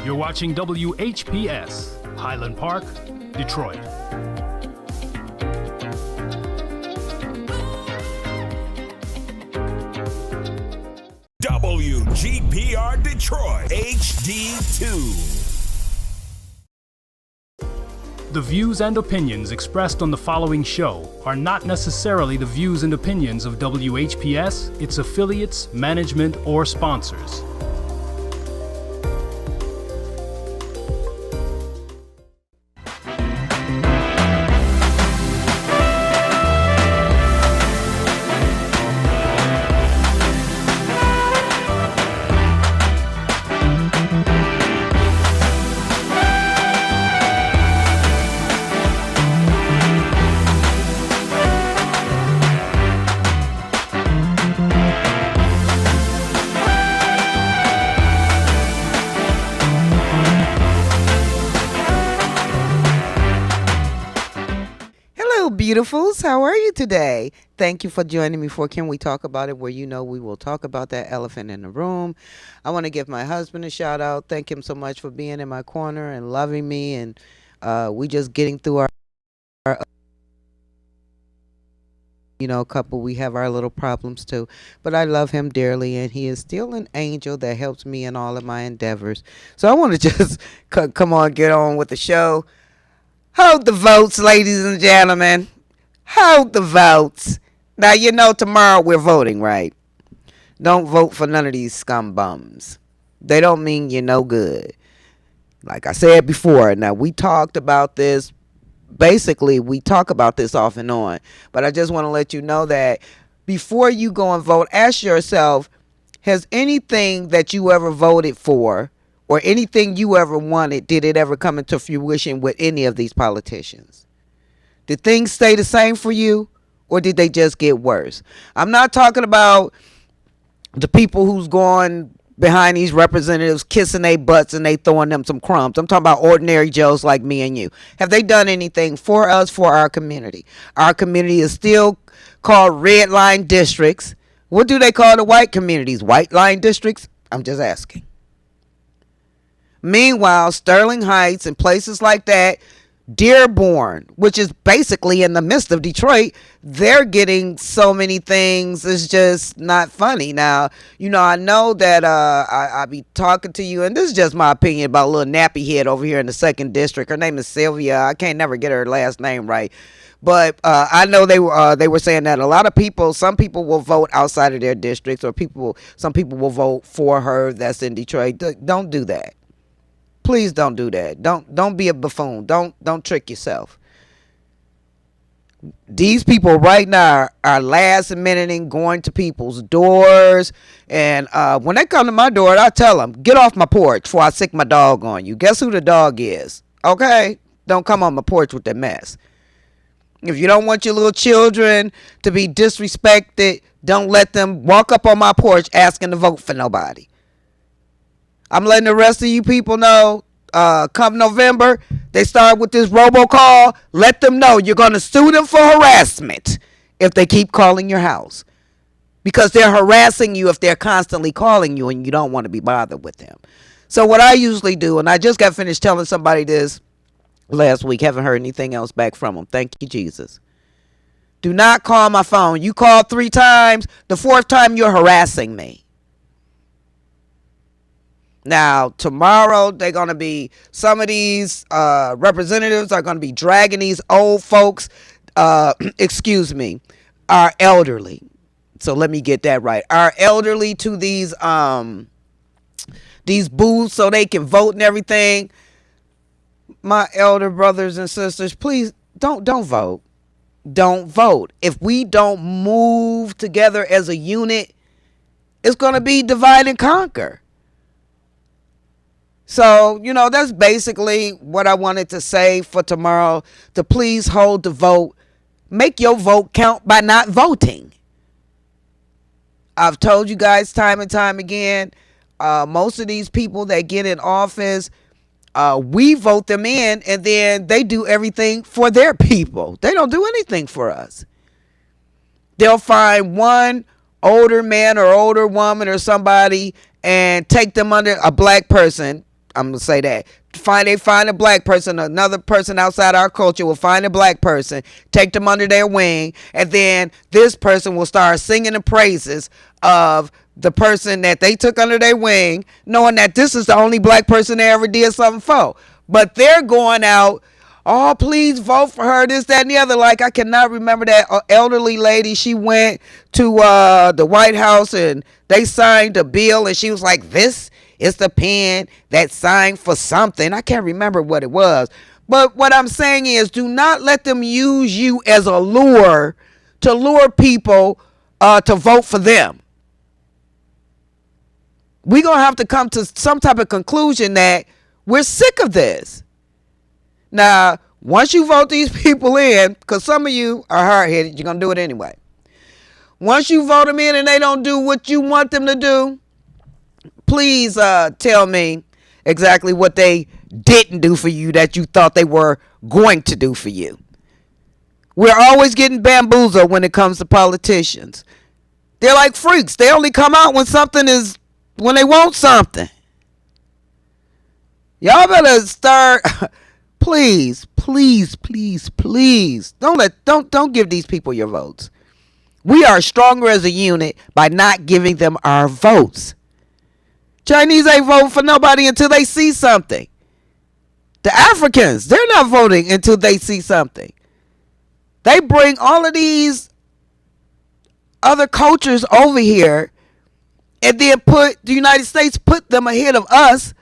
You're watching WHPS, Highland Park, Detroit. WGPR Detroit HD2. The views and opinions expressed on the following show are not necessarily the views and opinions of WHPS, its affiliates, management, or sponsors. Beautifuls, how are you today? Thank you for joining me for Can We Talk About It, where you know we will talk about that elephant in the room. I want to give my husband a shout out. Thank him so much for being in my corner and loving me, and we just getting through our couple. We have our little problems too, but I love him dearly, and he is still an angel that helps me in all of my endeavors. So I want to just get on with the show. Hold the votes, ladies and gentlemen. Hold the votes. Now, you know tomorrow we're voting, right? Don't vote for none of these scum bums. They don't mean you're no good. Like I said before, now we talked about this. Basically, we talk about this off and on. But I just want to let you know that before you go and vote, ask yourself, has anything that you ever voted for or anything you ever wanted, did it ever come into fruition with any of these politicians? Did things stay the same for you, or did they just get worse? I'm not talking about the people who's going behind these representatives, kissing their butts and they throwing them some crumbs. I'm talking about ordinary Joes like me and you. Have they done anything for us, for our community? Our community is still called red line districts. What do they call the white communities? White line districts? I'm just asking. Meanwhile, Sterling Heights and places like that, Dearborn, which is basically in the midst of Detroit, they're getting so many things. It's just not funny. Now, I know that I be talking to you, and this is just my opinion about a little nappy head over here in the 2nd District. Her name is Sylvia. I can't never get her last name right. But I know they were saying that a lot of people, some people will vote outside of their districts, or some people will vote for her that's in Detroit. Don't do that. Please don't do that. Don't be a buffoon. Don't trick yourself. These people right now are last minute going to people's doors, and when they come to my door, I tell them, get off my porch before I sick my dog on you. Guess who the dog is? Okay? Don't come on my porch with that mess. If you don't want your little children to be disrespected, don't let them walk up on my porch asking to vote for nobody. I'm letting the rest of you people know, come November, they start with this robocall. Let them know you're going to sue them for harassment if they keep calling your house. Because they're harassing you if they're constantly calling you and you don't want to be bothered with them. So what I usually do, and I just got finished telling somebody this last week, haven't heard anything else back from them. Thank you, Jesus. Do not call my phone. You call 3 times. The 4th time, you're harassing me. Now, tomorrow, they're going to be, some of these representatives are going to be dragging these old folks, our elderly. So let me get that right. Our elderly to these booths so they can vote and everything. My elder brothers and sisters, please don't vote. Don't vote. If we don't move together as a unit, it's going to be divide and conquer. So, that's basically what I wanted to say for tomorrow, to please hold the vote. Make your vote count by not voting. I've told you guys time and time again, most of these people that get in office, we vote them in, and then they do everything for their people. They don't do anything for us. They'll find one older man or older woman or somebody and take them under, a black person, I'm gonna say that. They find a black person, another person outside our culture will find a black person, take them under their wing, and then this person will start singing the praises of the person that they took under their wing, knowing that this is the only black person they ever did something for. But they're going out, oh, please vote for her, this, that, and the other. Like, I cannot remember that elderly lady. She went to the White House and they signed a bill, and she was like, this is the pen that signed for something. I can't remember what it was. But what I'm saying is, do not let them use you as a lure to lure people to vote for them. We're going to have to come to some type of conclusion that we're sick of this. Now, once you vote these people in, because some of you are hard-headed, you're going to do it anyway. Once you vote them in and they don't do what you want them to do, please tell me exactly what they didn't do for you that you thought they were going to do for you. We're always getting bamboozled when it comes to politicians. They're like freaks. They only come out when they want something. Y'all better start. Please, please, please, please. Don't give these people your votes. We are stronger as a unit by not giving them our votes. Chinese ain't voting for nobody until they see something. The Africans, they're not voting until they see something. They bring all of these other cultures over here and then put the United States, put them ahead of us,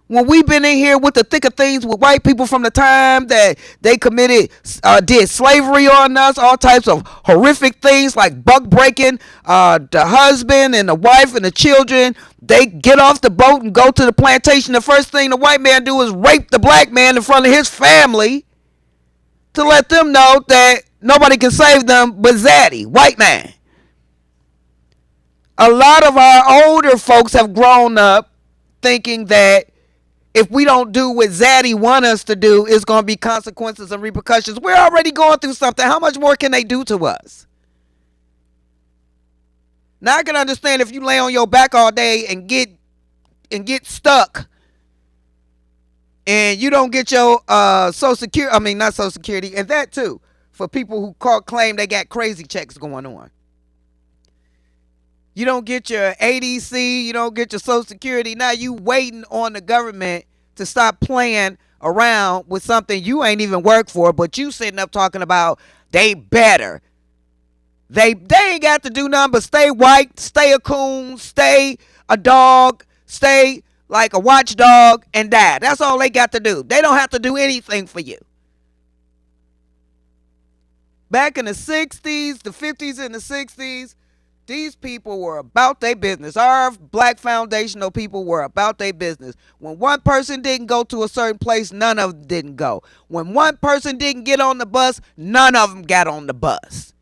when we've been in here with the thick of things with white people from the time that they did slavery on us, all types of horrific things like buck breaking, the husband and the wife and the children, they get off the boat and go to the plantation. The first thing the white man do is rape the black man in front of his family to let them know that nobody can save them but Zaddy, white man. A lot of our older folks have grown up thinking that if we don't do what Zaddy want us to do, it's going to be consequences and repercussions. We're already going through something. How much more can they do to us? Now I can understand if you lay on your back all day and get stuck and you don't get your Social Security, not Social Security, and that too, for people who claim they got crazy checks going on. You don't get your ADC, you don't get your Social Security. Now you waiting on the government to stop playing around with something you ain't even worked for, but you sitting up talking about they better. They ain't got to do nothing but stay white, stay a coon, stay a dog, stay like a watchdog, and die. That's all they got to do. They don't have to do anything for you. Back in the 60s, the 50s and the 60s, these people were about their business. Our black foundational people were about their business. When one person didn't go to a certain place, none of them didn't go. When one person didn't get on the bus, none of them got on the bus.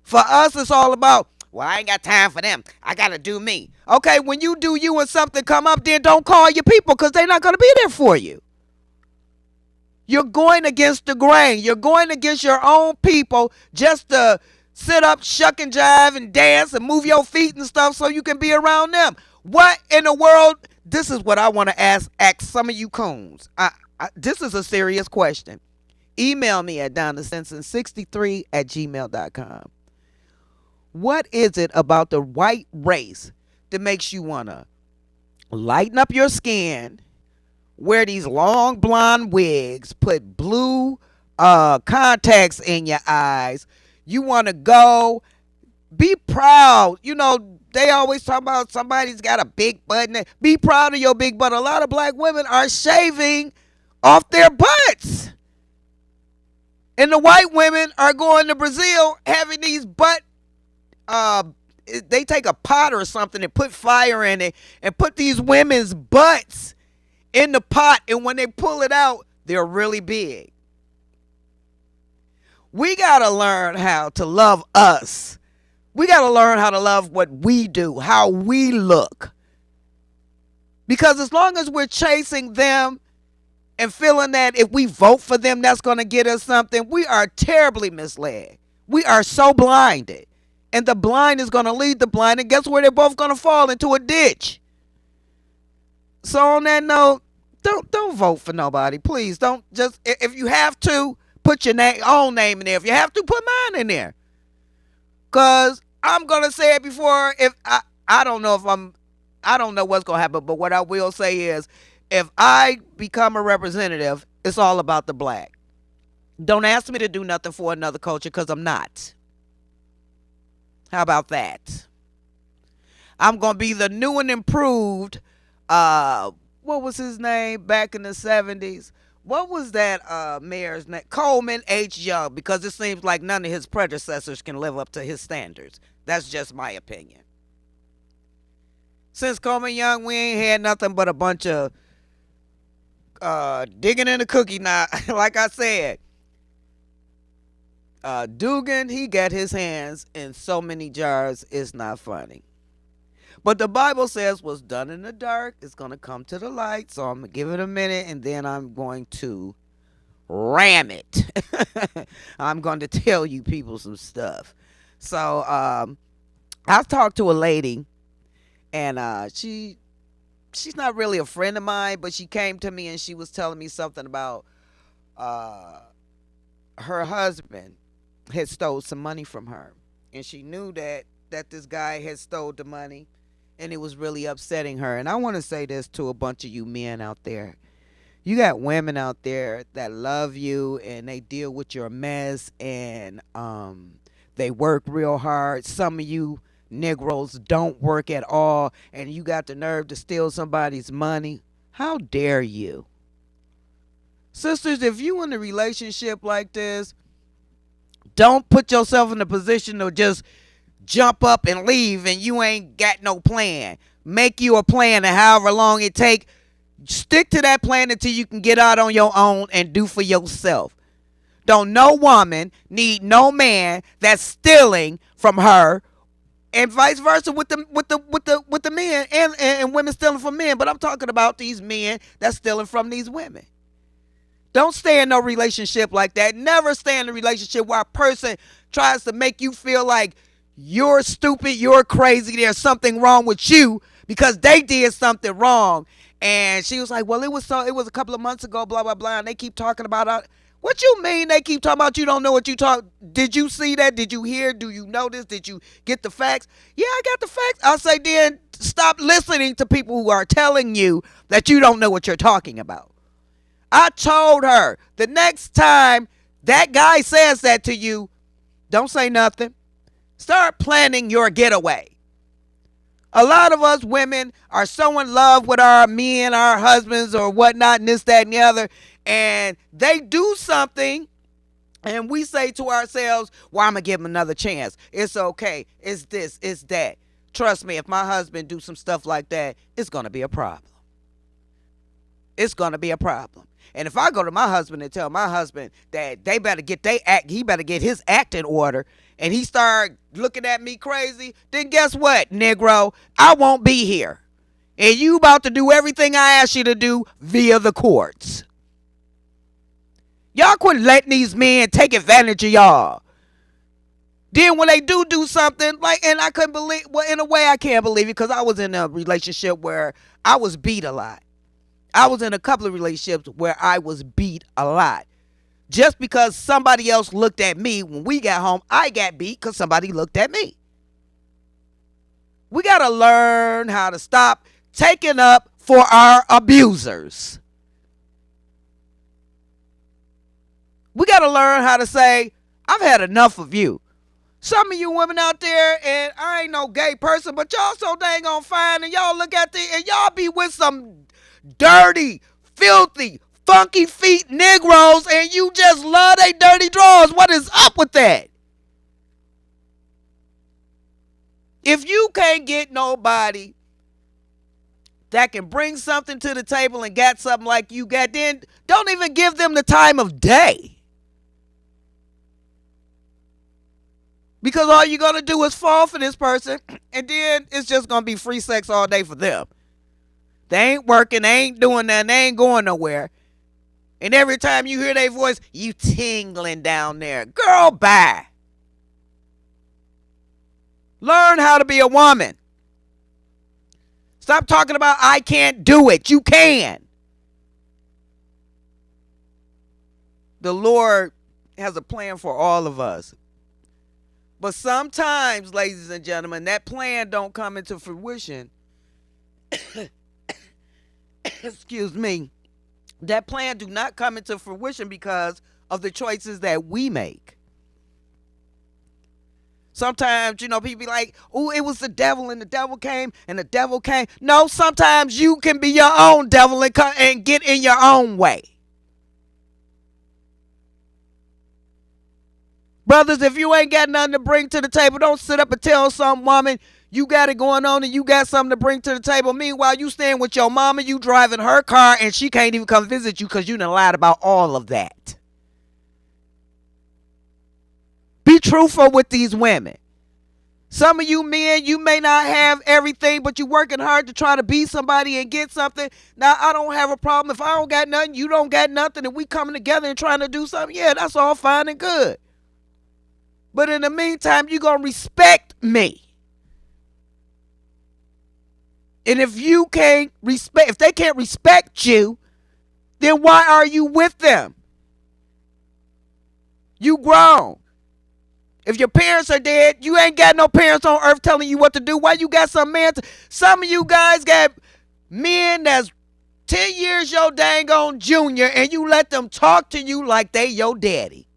For us, it's all about, well, I ain't got time for them. I got to do me. Okay, when you do you and something come up, then don't call your people because they're not going to be there for you. You're going against the grain. You're going against your own people just to sit up, shuck and jive and dance and move your feet and stuff so you can be around them. What in the world? This is what I want to ask some of you coons. This is a serious question. Email me at DonnaSensen63@gmail.com. What is it about the white race that makes you want to lighten up your skin, wear these long blonde wigs, put blue contacts in your eyes? You want to go, be proud. You know, they always talk about somebody's got a big butt. Be proud of your big butt. A lot of black women are shaving off their butts. And the white women are going to Brazil having these butt, they take a pot or something and put fire in it and put these women's butts in the pot. And when they pull it out, they're really big. We got to learn how to love us. We got to learn how to love what we do, how we look. Because as long as we're chasing them and feeling that if we vote for them, that's going to get us something, we are terribly misled. We are so blinded. And the blind is going to lead the blind. And guess where they're both going to fall? Into a ditch. So on that note, don't vote for nobody. Please don't. Just if you have to, put your own name in there. If you have to, put mine in there. Cause I'm gonna say it before. If I don't know if I don't know what's gonna happen, but what I will say is, if I become a representative, it's all about the black. Don't ask me to do nothing for another culture, cause I'm not. How about that? I'm gonna be the new and improved. What was his name back in the 70s? What was that mayor's name? Coleman H. Young, because it seems like none of his predecessors can live up to his standards. That's just my opinion. Since Coleman Young, we ain't had nothing but a bunch of digging in the cookie now. Like I said, Dugan, he got his hands in so many jars, it's not funny. But the Bible says what's done in the dark is going to come to the light. So I'm going to give it a minute and then I'm going to ram it. I'm going to tell you people some stuff. So I talked to a lady and she's not really a friend of mine, but she came to me and she was telling me something about her husband had stole some money from her. And she knew that this guy had stole the money. And it was really upsetting her. And I want to say this to a bunch of you men out there. You got women out there that love you and they deal with your mess and they work real hard. Some of you Negroes don't work at all and you got the nerve to steal somebody's money. How dare you? Sisters, if you in a relationship like this, don't put yourself in a position to just jump up and leave and you ain't got no plan. Make you a plan and however long it take, stick to that plan until you can get out on your own and do for yourself. Don't no woman need no man that's stealing from her, and vice versa with the men and women stealing from men. But I'm talking about these men that's stealing from these women. Don't stay in no relationship like that. Never stay in a relationship where a person tries to make you feel like you're stupid, you're crazy, there's something wrong with you because they did something wrong. And she was like, well, it was a couple of months ago, blah, blah, blah. And they keep talking about it. What you mean they keep talking about you don't know what you talk? Did you see that? Did you hear? Do you know this? Did you get the facts? Yeah, I got the facts. I'll say then stop listening to people who are telling you that you don't know what you're talking about. I told her the next time that guy says that to you, don't say nothing. Start planning your getaway. A lot of us women are so in love with our men, our husbands, or whatnot, and this, that, and the other, and they do something, and we say to ourselves, well, I'm going to give them another chance. It's okay. It's this. It's that. Trust me, if my husband do some stuff like that, it's going to be a problem. It's going to be a problem. And if I go to my husband and tell my husband that they better get he better get his act in order, and he start looking at me crazy, then guess what, Negro? I won't be here. And you about to do everything I asked you to do via the courts. Y'all quit letting these men take advantage of y'all. Then when they do something, like, and I couldn't believe, well, in a way I can't believe it because I was in a relationship where I was beat a lot. I was in a couple of relationships where I was beat a lot. Just because somebody else looked at me when we got home, I got beat because somebody looked at me. We got to learn how to stop taking up for our abusers. We got to learn how to say, I've had enough of you. Some of you women out there, and I ain't no gay person, but y'all so dang on fine, and y'all look at and y'all be with some dirty, filthy, funky feet Negroes, and you just love they dirty drawers. What is up with that? If you can't get nobody that can bring something to the table and got something like you got, then don't even give them the time of day. Because all you're going to do is fall for this person, and then it's just going to be free sex all day for them. They ain't working, they ain't doing that, they ain't going nowhere. And every time you hear their voice, you tingling down there. Girl, bye. Learn how to be a woman. Stop talking about I can't do it. You can. The Lord has a plan for all of us. But sometimes, ladies and gentlemen, that plan don't come into fruition. Excuse me. That plan do not come into fruition because of the choices that we make. Sometimes, people be like, oh, it was the devil and the devil came and the devil came. No, sometimes you can be your own devil and get in your own way. Brothers, if you ain't got nothing to bring to the table, don't sit up and tell some woman you got it going on and you got something to bring to the table. Meanwhile, you staying with your mama, you driving her car, and she can't even come visit you because you done lied about all of that. Be truthful with these women. Some of you men, you may not have everything, but you working hard to try to be somebody and get something. Now, I don't have a problem. If I don't got nothing, you don't got nothing, and we coming together and trying to do something, yeah, that's all fine and good. But in the meantime, you're going to respect me. And if they can't respect you, then why are you with them? You grown. If your parents are dead, you ain't got no parents on earth telling you what to do. Why you got some man? Some of you guys got men that's 10 years your dang on junior, and you let them talk to you like they your daddy.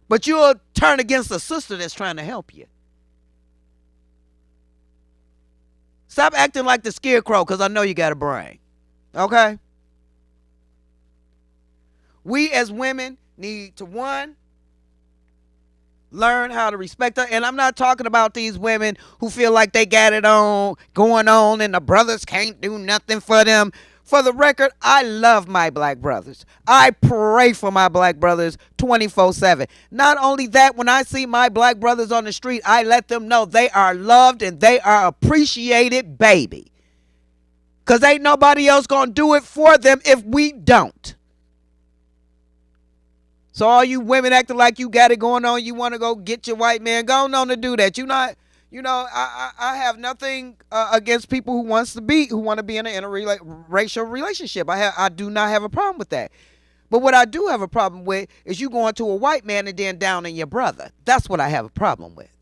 But you'll turn against a sister that's trying to help you. Stop acting like the scarecrow, because I know you got a brain. Okay? We as women need to, one, learn how to respect her. And I'm not talking about these women who feel like they got it going on and the brothers can't do nothing for them. For the record, I love my black brothers. I pray for my black brothers 24/7. Not only that, when I see my black brothers on the street, I let them know they are loved and they are appreciated, baby. Because ain't nobody else going to do it for them if we don't. So all you women acting like you got it going on, you want to go get your white man, go on to do that. I have nothing against people who want to be in an interracial relationship. I do not have a problem with that. But what I do have a problem with is you going to a white man and then downing your brother. That's what I have a problem with.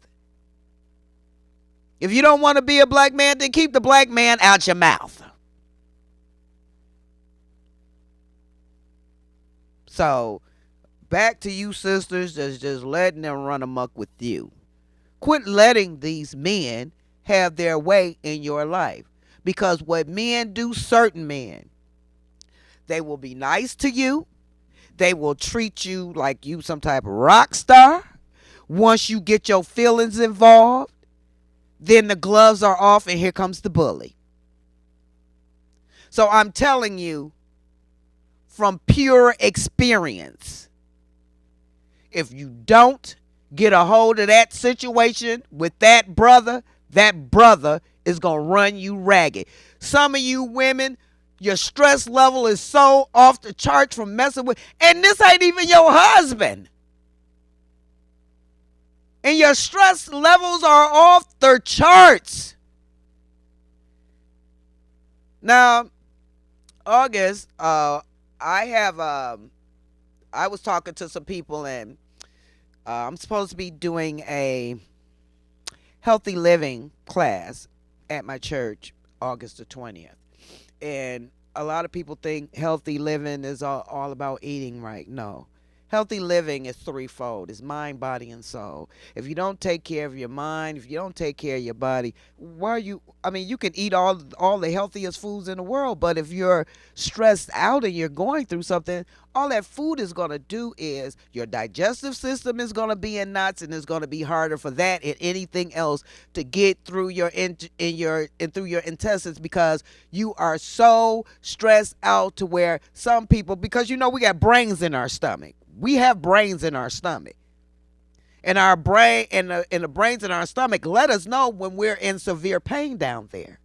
If you don't want to be a black man, then keep the black man out your mouth. So, back to you sisters that's just letting them run amok with you. Quit letting these men have their way in your life. Because what men do, certain men, they will be nice to you. They will treat you like you some type of rock star. Once you get your feelings involved, then the gloves are off and here comes the bully. So I'm telling you from pure experience, if you don't get a hold of that situation with that brother is going to run you ragged. Some of you women, your stress level is so off the charts from messing with, and this ain't even your husband. And your stress levels are off the charts. Now, August, I was talking to some people, and I'm supposed to be doing a healthy living class at my church August the 20th. And a lot of people think healthy living is all about eating right. No. Healthy living is threefold. It's mind, body, and soul. If you don't take care of your mind, if you don't take care of your body, you can eat all the healthiest foods in the world, but if you're stressed out and you're going through something, all that food is going to do is your digestive system is going to be in knots, and it's going to be harder for that and anything else to get through your through your intestines, because you are so stressed out to where some people, because we got brains in our stomach. We have brains in our stomach. And our brain and the brains in our stomach let us know when we're in severe pain down there.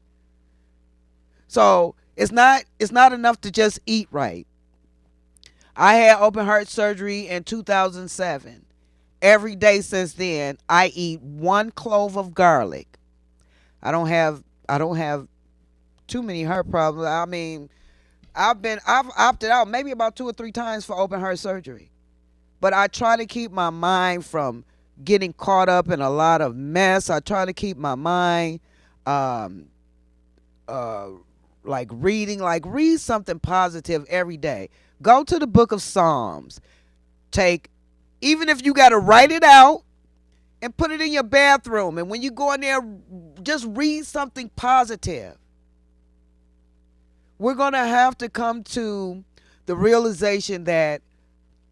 So it's not enough to just eat right. I had open heart surgery in 2007. Every day since then, I eat 1 clove of garlic I don't have too many heart problems. I mean, I've opted out maybe about 2 or 3 times for open heart surgery. But I try to keep my mind from getting caught up in a lot of mess. I try to keep my mind um uh read something positive every day. Go to the book of Psalms. Take Even if you got to write it out and put it in your bathroom, and when you go in there, just read something positive. We're going to have to come to the realization that,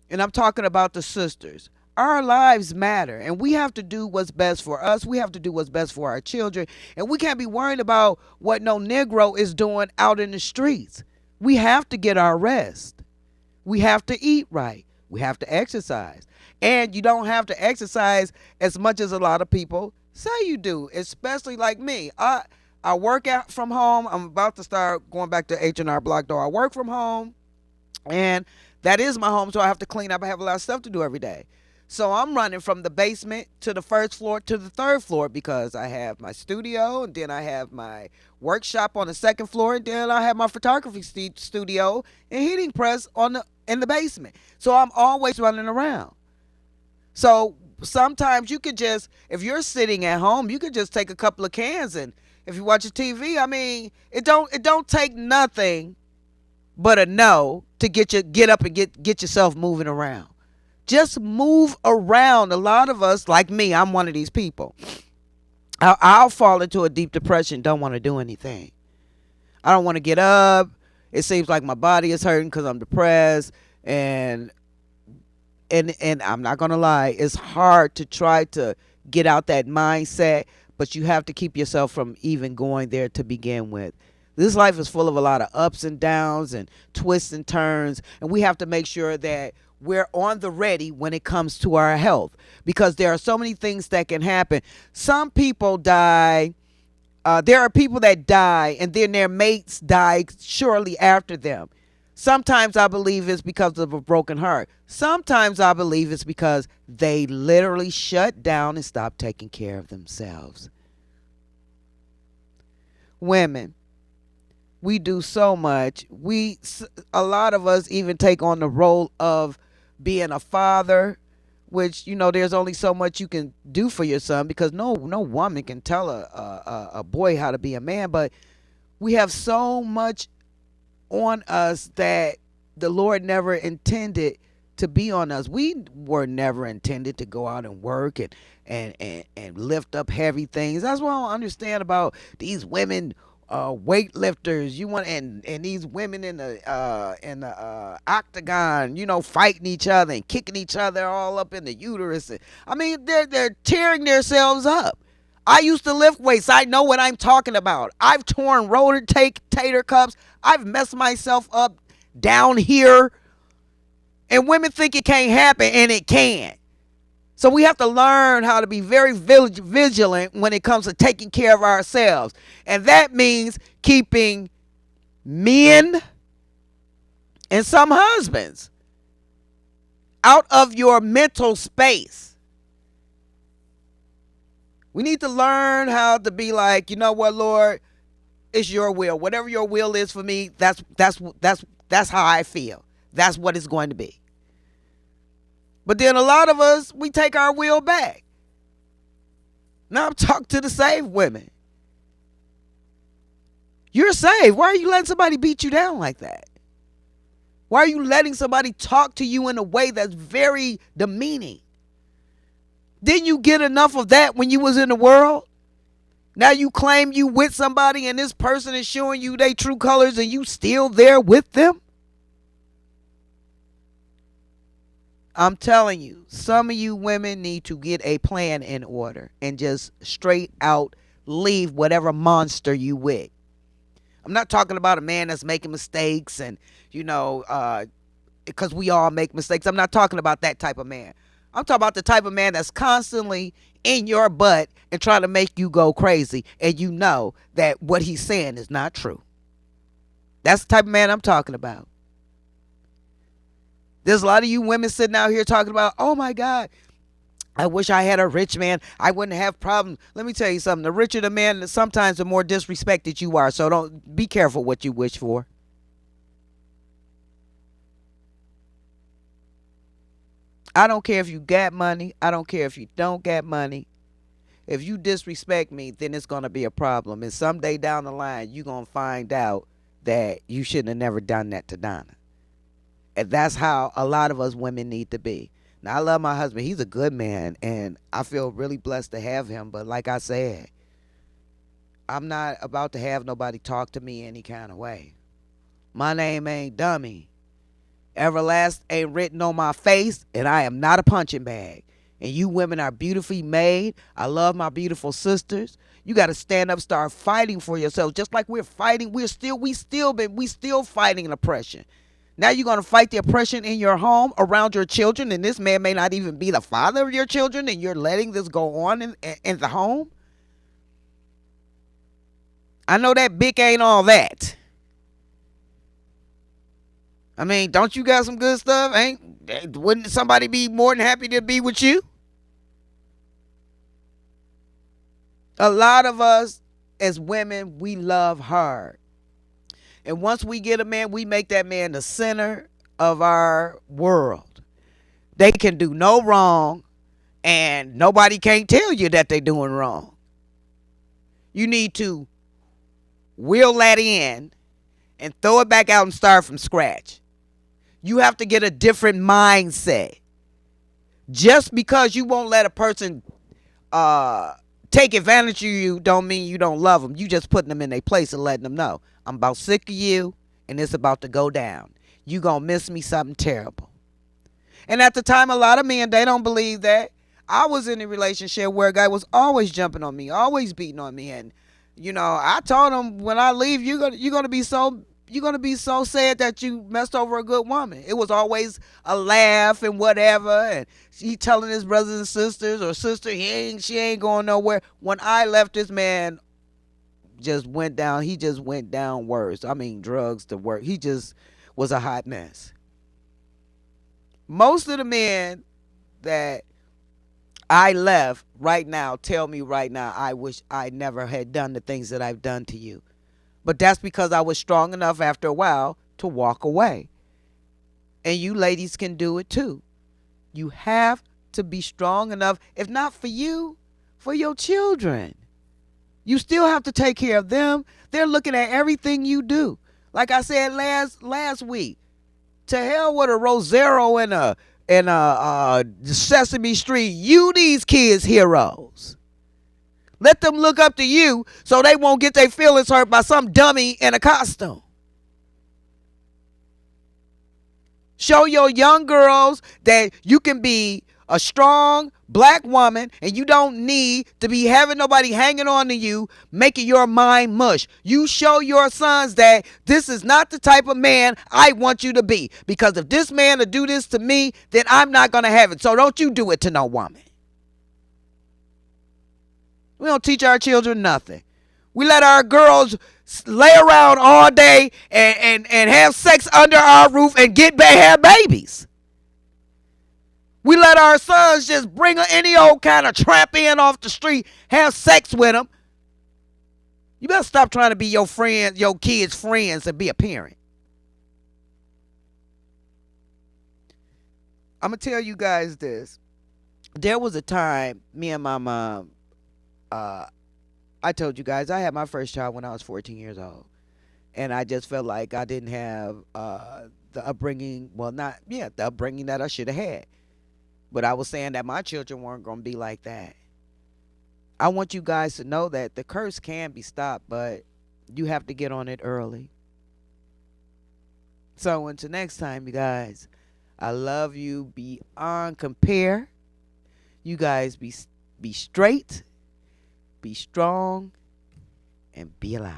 and I'm talking about the sisters, our lives matter, and we have to do what's best for us. We have to do what's best for our children, and we can't be worried about what no Negro is doing out in the streets. We have to get our rest. We have to eat right. We have to exercise. And you don't have to exercise as much as a lot of people say you do, especially like me. I work out from home. I'm about to start going back to H&R Block, though. I work from home, and that is my home, so I have to clean up. I have a lot of stuff to do every day. So I'm running from the basement to the first floor to the third floor because I have my studio, and then I have my workshop on the second floor, and then I have my photography studio and heating press in the basement. So I'm always running around. So sometimes you could just, if you're sitting at home, you could just take a couple of cans, and if you watch a TV, I mean, it don't take nothing but a no to get up and get yourself moving around. Just move around. A lot of us, like me, I'm one of these people. I'll fall into a deep depression, don't want to do anything. I don't want to get up. It seems like my body is hurting because I'm depressed, and I'm not gonna lie, it's hard to try to get out that mindset, but you have to keep yourself from even going there to begin with. This life is full of a lot of ups and downs and twists and turns, and we have to make sure that we're on the ready when it comes to our health, because there are so many things that can happen. Some people die. There are people that die and then their mates die shortly after them. Sometimes I believe it's because of a broken heart. Sometimes I believe it's because they literally shut down and stopped taking care of themselves. Women, we do so much. A lot of us even take on the role of being a father, which, there's only so much you can do for your son, because no woman can tell a boy how to be a man. But we have so much on us that the Lord never intended to be on us. We were never intended to go out and work and lift up heavy things. That's what I don't understand about these women weightlifters. And these women in the octagon, fighting each other and kicking each other all up in the uterus. I mean, they're tearing themselves up. I used to lift weights. I know what I'm talking about. I've torn rotator cuffs. I've messed myself up down here. And women think it can't happen, and it can. So we have to learn how to be very vigilant when it comes to taking care of ourselves. And that means keeping men and some husbands out of your mental space. We need to learn how to be like, you know what, Lord, it's your will. Whatever your will is for me, that's how I feel. That's what it's going to be. But then a lot of us, we take our will back. Now I'm talking to the saved women. You're saved. Why are you letting somebody beat you down like that? Why are you letting somebody talk to you in a way that's very demeaning? Didn't you get enough of that when you was in the world? Now you claim you with somebody and this person is showing you their true colors and you still there with them? I'm telling you, some of you women need to get a plan in order and just straight out leave whatever monster you with. I'm not talking about a man that's making mistakes and, because we all make mistakes. I'm not talking about that type of man. I'm talking about the type of man that's constantly in your butt and trying to make you go crazy, and you know that what he's saying is not true. That's the type of man I'm talking about. There's a lot of you women sitting out here talking about, oh my God, I wish I had a rich man. I wouldn't have problems. Let me tell you something. The richer the man, sometimes the more disrespected you are. So don't be careful what you wish for. I don't care if you got money. I don't care if you don't got money. If you disrespect me, then it's going to be a problem. And someday down the line, you're going to find out that you shouldn't have never done that to Donna. And that's how a lot of us women need to be. Now, I love my husband. He's a good man, and I feel really blessed to have him. But like I said, I'm not about to have nobody talk to me any kind of way. My name ain't Dummy. Everlast ain't written on my face, and I am not a punching bag. And you women are beautifully made. I love my beautiful sisters. You got to stand up, start fighting for yourselves. Just like we're fighting, we still fighting oppression. Now you're going to fight the oppression in your home around your children, and this man may not even be the father of your children, and you're letting this go on in the home? I know that Bic ain't all that. I mean, don't you got some good stuff? Wouldn't somebody be more than happy to be with you? A lot of us as women, we love hard. And once we get a man, we make that man the center of our world. They can do no wrong, and nobody can't tell you that they're doing wrong. You need to reel that in and throw it back out and start from scratch. You have to get a different mindset. Just because you won't let a person take advantage of you don't mean you don't love them. You just putting them in their place and letting them know, I'm about sick of you and it's about to go down. You gonna miss me something terrible. And at the time, a lot of men, they don't believe that. I was in a relationship where a guy was always jumping on me, always beating on me. And, I told him, when I leave, you're gonna be so sad that you messed over a good woman. It was always a laugh and whatever, and he telling his brothers and sisters, or sister, she ain't going nowhere. When I left, this man just went down. He just went down worse. I mean, drugs to work. He just was a hot mess. Most of the men that I left right now tell me right now, I wish I never had done the things that I've done to you. But that's because I was strong enough after a while to walk away. And you ladies can do it too. You have to be strong enough, if not for you, for your children. You still have to take care of them. They're looking at everything you do. Like I said last week, to hell with a Rosero and a Sesame Street. You these kids heroes. Let them look up to you so they won't get their feelings hurt by some dummy in a costume. Show your young girls that you can be a strong black woman and you don't need to be having nobody hanging on to you, making your mind mush. You show your sons that this is not the type of man I want you to be. Because if this man will do this to me, then I'm not going to have it. So don't you do it to no woman. We don't teach our children nothing. We let our girls lay around all day and have sex under our roof and have babies. We let our sons just bring any old kind of tramp in off the street, have sex with them. You better stop trying to be your kids' friends, and be a parent. I'm going to tell you guys this. There was a time, me and my mom, I told you guys, I had my first child when I was 14 years old. And I just felt like I didn't have the upbringing, the upbringing that I should have had. But I was saying that my children weren't going to be like that. I want you guys to know that the curse can be stopped, but you have to get on it early. So until next time, you guys, I love you beyond compare. You guys be straight, be strong, and be alive.